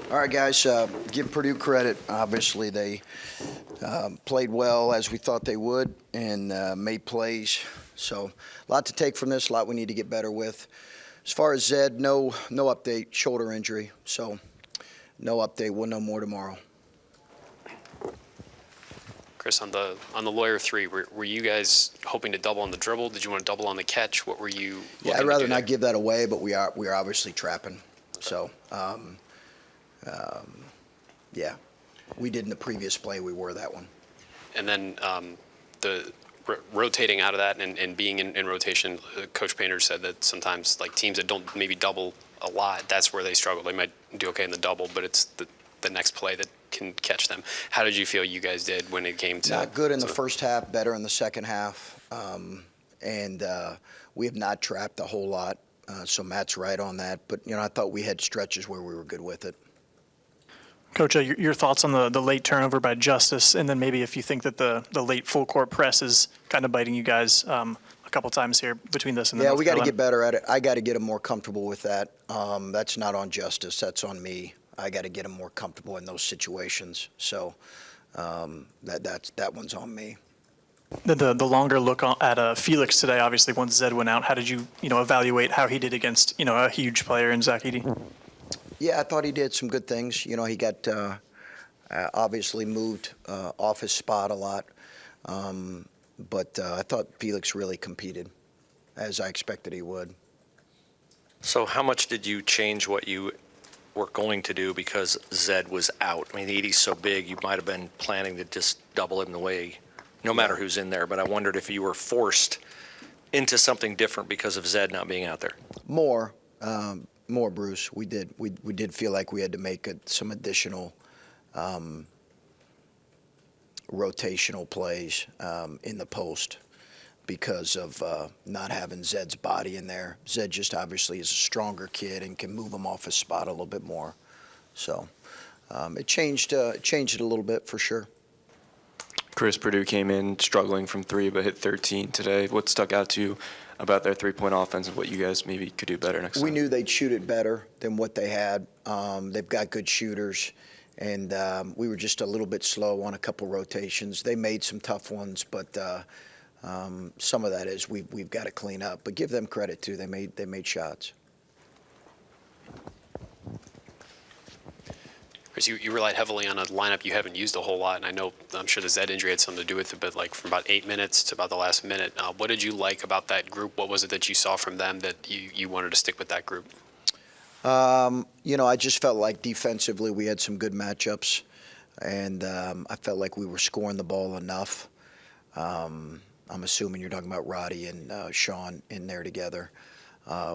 All right, guys, give Purdue credit. Obviously, they played well as we thought they would and made plays. So a lot to take from this, a lot we need to get better with. As far as Zed, no update, shoulder injury. So no update, we'll know more tomorrow. Chris, on the lawyer three, were you guys hoping to double on the dribble? Did you want to double on the catch? What were you Yeah, I'd rather not give that away, but we are obviously trapping. Okay. So, yeah, we did in the previous play, we were that one. And then the rotating out of that and being in rotation, Coach Painter said that sometimes like teams that don't maybe double a lot, that's where they struggle. They might do okay in the double, but it's the next play that can catch them. How did you feel you guys did when it came to? Not good in the first half, better in the second half. And we have not trapped a whole lot, so Matt's right on that. But, I thought we had stretches where we were good with it. Coach, your thoughts on the late turnover by Justice, and then maybe if you think that the late full court press is kind of biting you guys a couple times here between this and the North we got to Carolina. get better at it. I got to get him more comfortable with that. That's not on Justice. That's on me. I got to get him more comfortable in those situations. So that one's on me. The longer look at Felix today, obviously once Zed went out, how did you evaluate how he did against a huge player in Zach Edey? Yeah, I thought he did some good things. He got obviously moved off his spot a lot. But I thought Felix really competed, as I expected he would. So how much did you change what you were going to do because Zed was out? I mean, Edey's so big, you might have been planning to just double him the way, no matter who's in there. But I wondered if you were forced into something different because of Zed not being out there. More, Bruce. We did feel like we had to make some additional rotational plays in the post because of not having Zed's body in there. Zed just obviously is a stronger kid and can move him off his spot a little bit more. So it changed it a little bit for sure. Chris, Purdue came in struggling from three but hit 13 today. What stuck out to you about their three-point offense and what you guys maybe could do better next time? We knew they'd shoot it better than what they had. They've got good shooters, and we were just a little bit slow on a couple rotations. They made some tough ones, but some of that is we've got to clean up. But give them credit too. They made shots. Chris, you relied heavily on a lineup you haven't used a whole lot, and I'm sure the Zed injury had something to do with it, but like from about 8 minutes to about the last minute, what did you like about that group? What was it that you saw from them that you wanted to stick with that group? I just felt like defensively we had some good matchups, and I felt like we were scoring the ball enough. I'm assuming you're talking about Roddy and Sean in there together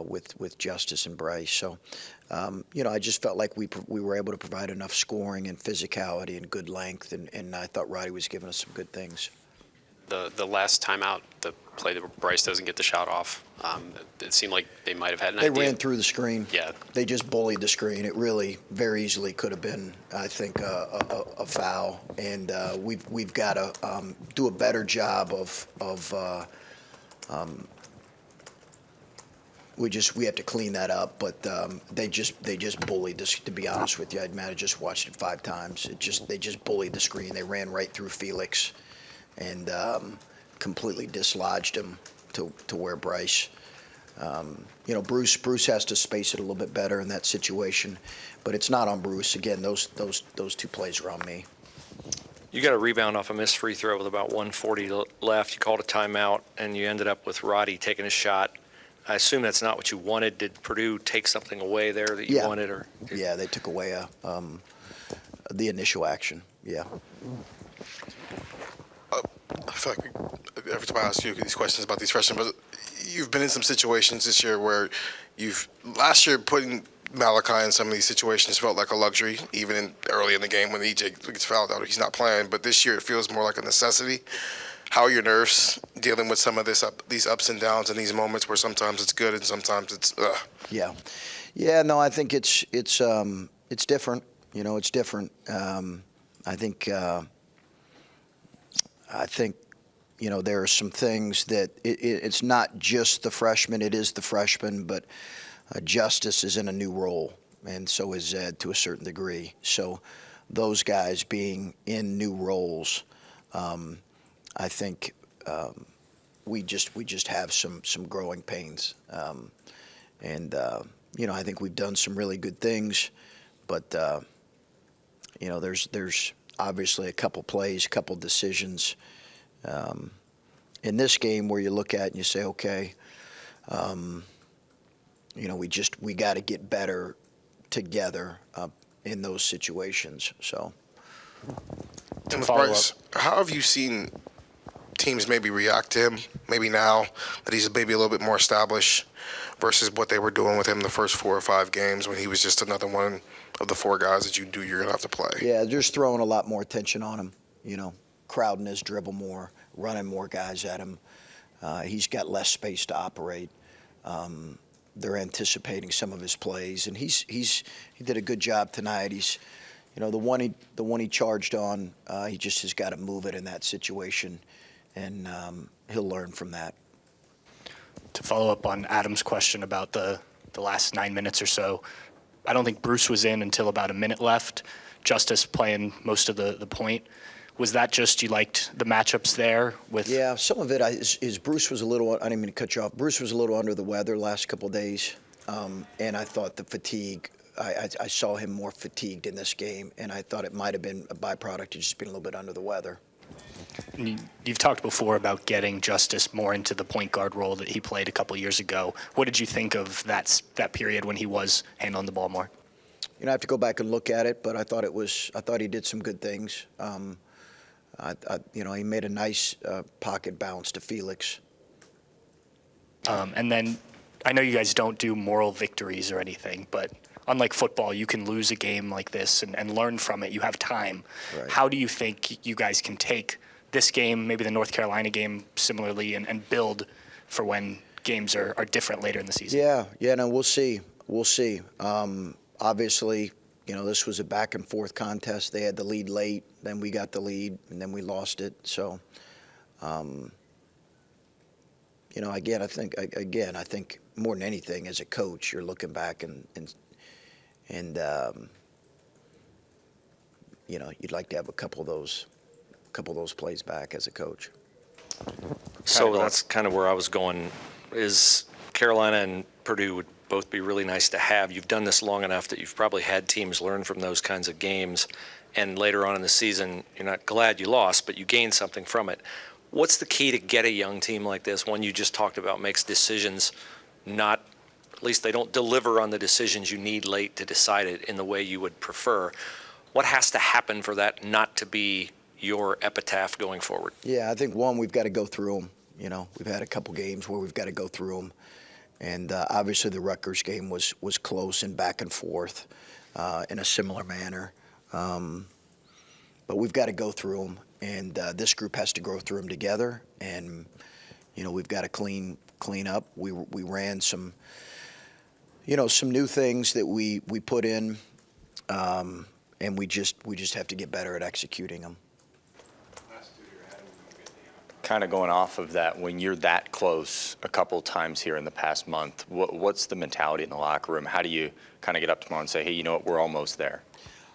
with Justice and Bryce. So, I just felt like we were able to provide enough scoring and physicality and good length, and I thought Roddy was giving us some good things. The last time out, the play that Bryce doesn't get the shot off, it seemed like they might have had an idea. They ran through the screen. Yeah. They just bullied the screen. It really very easily could have been, I think, a foul. And we've got to do a better job we have to clean that up. But they just bullied us. To be honest with you, I might have just watched it 5 times. They just bullied the screen. They ran right through Felix, and completely dislodged him to where Bryce. Bruce has to space it a little bit better in that situation, but it's not on Bruce. Again, those 2 plays are on me. You got a rebound off a missed free throw with about 1:40 left. You called a timeout, and you ended up with Roddy taking a shot. I assume that's not what you wanted. Did Purdue take something away there that you wanted? Yeah, they took away the initial action. Yeah. I feel like every time I ask you these questions about these freshmen, but you've been in some situations this year where last year putting Malachi in some of these situations felt like a luxury, even early in the game when EJ gets fouled out, he's not playing. But this year it feels more like a necessity. How are your nerves dealing with some of these ups and downs and these moments where sometimes it's good and sometimes it's Yeah. No, I think it's different. It's different. I think there are some things that it's not just the freshman. It is the freshman, but Justice is in a new role, and so is Zed to a certain degree. So those guys being in new roles, I think we just have some growing pains, and I think we've done some really good things, but there's obviously a couple plays, a couple decisions in this game where you look at and you say, okay, we got to get better together in those situations. So. And with follow Bryce, how have you seen teams maybe react to him, maybe now that he's maybe a little bit more established versus what they were doing with him the first 4 or 5 games when he was just another one of the 4 guys that you're going to have to play? Yeah, just throwing a lot more attention on him, crowding his dribble more, running more guys at him. He's got less space to operate. They're anticipating some of his plays, and he did a good job tonight. He's, the one he charged on, he just has got to move it in that situation, and he'll learn from that. To follow up on Adam's question about the last 9 minutes or so, I don't think Bruce was in until about a minute left. Justice playing most of the point. Was that just you liked the matchups there with? Yeah, some of it is Bruce was a little. I didn't mean to cut you off. Bruce was a little under the weather last couple of days, and I thought the fatigue. I saw him more fatigued in this game, and I thought it might have been a byproduct of just being a little bit under the weather. You've talked before about getting Justice more into the point guard role that he played a couple years ago. What did you think of that period when he was handling the ball more? I have to go back and look at it, but I thought he did some good things. He made a nice pocket bounce to Felix. And then I know you guys don't do moral victories or anything, but unlike football, you can lose a game like this and learn from it. You have time. Right. How do you think you guys can take this game, maybe the North Carolina game similarly, and build for when games are different later in the season? Yeah, no, we'll see. Obviously, this was a back and forth contest. They had the lead late, then we got the lead, and then we lost it. So, I think more than anything, as a coach, you're looking back and you'd like to have a couple of those plays back as a coach. So that's kind of where I was going. Is Carolina and Purdue would both be really nice to have. You've done this long enough that you've probably had teams learn from those kinds of games, and later on in the season, you're not glad you lost, but you gained something from it. What's the key to get a young team like this, one you just talked about, makes decisions at least they don't deliver on the decisions you need late to decide it in the way you would prefer? What has to happen for that not to be your epitaph going forward? Yeah, I think, one, we've got to go through them. We've had a couple games where we've got to go through them. And obviously the Rutgers game was close and back and forth in a similar manner. But we've got to go through them, and this group has to go through them together. And we've got to clean up. We ran some new things that we put in, and we just have to get better at executing them. Kind of going off of that, when you're that close a couple times here in the past month, what's the mentality in the locker room? How do you kind of get up tomorrow and say, hey, you know what, we're almost there?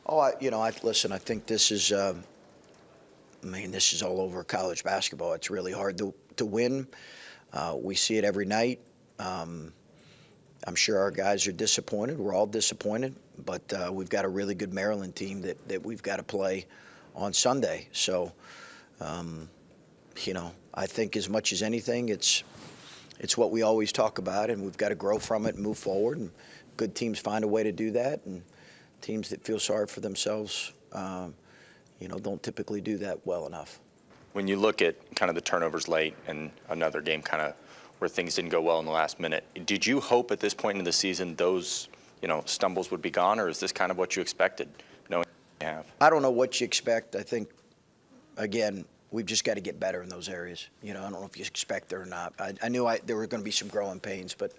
Oh, listen, I think this is, this is all over college basketball. It's really hard to win. We see it every night. I'm sure our guys are disappointed. We're all disappointed, but we've got a really good Maryland team that we've got to play on Sunday. So, I think as much as anything, it's what we always talk about, and we've got to grow from it and move forward. And good teams find a way to do that, and teams that feel sorry for themselves, don't typically do that well enough. When you look at kind of the turnovers late and another game kind of where things didn't go well in the last minute, did you hope at this point in the season those, stumbles would be gone, or is this kind of what you expected, knowing you have? I don't know what you expect. I think, again, we've just got to get better in those areas. I don't know if you expect it or not. I knew there were going to be some growing pains, but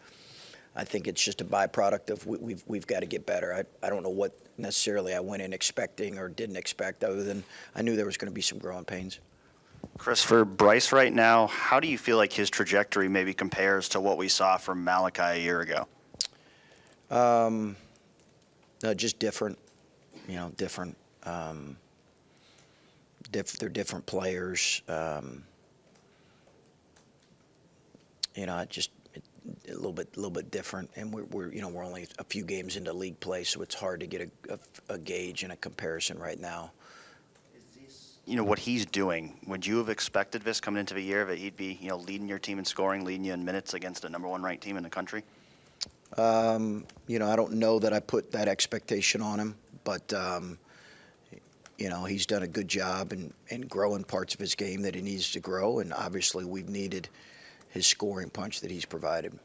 I think it's just a byproduct of we've got to get better. I don't know what necessarily I went in expecting or didn't expect, other than I knew there was going to be some growing pains. Chris, for Bryce right now, how do you feel like his trajectory maybe compares to what we saw from Malachi a year ago? No, just different. Different. They're different players. A little bit different, and we're only a few games into league play, so it's hard to get a gauge and a comparison right now. What he's doing, would you have expected this coming into the year that he'd be, leading your team in scoring, leading you in minutes against a number 1 ranked team in the country? I don't know that I put that expectation on him, but he's done a good job in growing parts of his game that he needs to grow, and obviously we've needed his scoring punch that he's provided.